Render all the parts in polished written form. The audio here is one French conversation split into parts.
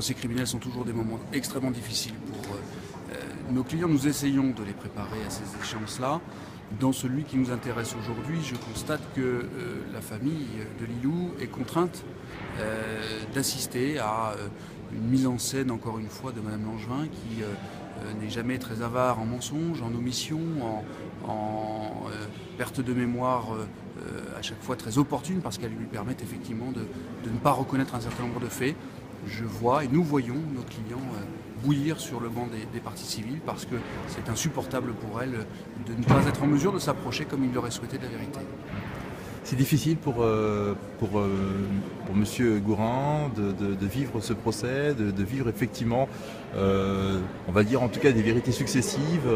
procès criminels sont toujours des moments extrêmement difficiles pour nos clients. Nous essayons de les préparer à ces échéances-là. Dans celui qui nous intéresse aujourd'hui, je constate que la famille de Lilou est contrainte d'assister à une mise en scène, encore une fois, de Madame Langevin, qui n'est jamais très avare en mensonges, en omissions, en perte de mémoire à chaque fois très opportune, parce qu'elle lui permet effectivement de ne pas reconnaître un certain nombre de faits. Je vois et nous voyons nos clients bouillir sur le banc des parties civiles parce que c'est insupportable pour elles de ne pas être en mesure de s'approcher comme ils l'auraient souhaité de la vérité. C'est difficile pour Monsieur Gourin de vivre ce procès, de vivre effectivement, on va dire en tout cas des vérités successives.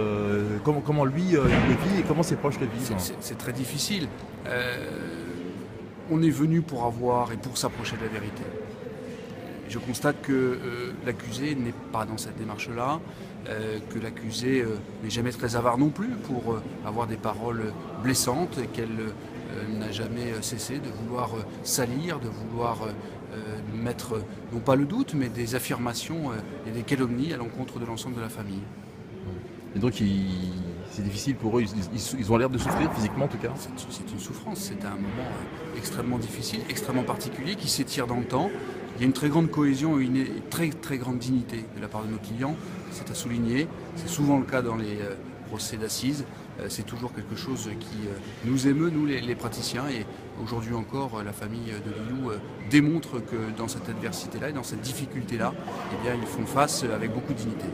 Comment lui le vit et comment ses proches le vivent? C'est très difficile. On est venu pour avoir et pour s'approcher de la vérité. Je constate que l'accusé n'est pas dans cette démarche-là, que l'accusé n'est jamais très avare non plus pour avoir des paroles blessantes et qu'elle n'a jamais cessé de vouloir salir, de vouloir mettre, non pas le doute, mais des affirmations et des calomnies à l'encontre de l'ensemble de la famille. Et donc c'est difficile pour eux, ils ont l'air de souffrir physiquement en tout cas. C'est une souffrance, c'est un moment extrêmement difficile, extrêmement particulier, qui s'étire dans le temps. Il y a une très grande cohésion et une très très grande dignité de la part de nos clients, c'est à souligner. C'est souvent le cas dans les procès d'assises. C'est toujours quelque chose qui nous émeut, nous les praticiens. Et aujourd'hui encore, la famille de Lilou démontre que dans cette adversité-là et dans cette difficulté-là, eh bien, ils font face avec beaucoup de dignité.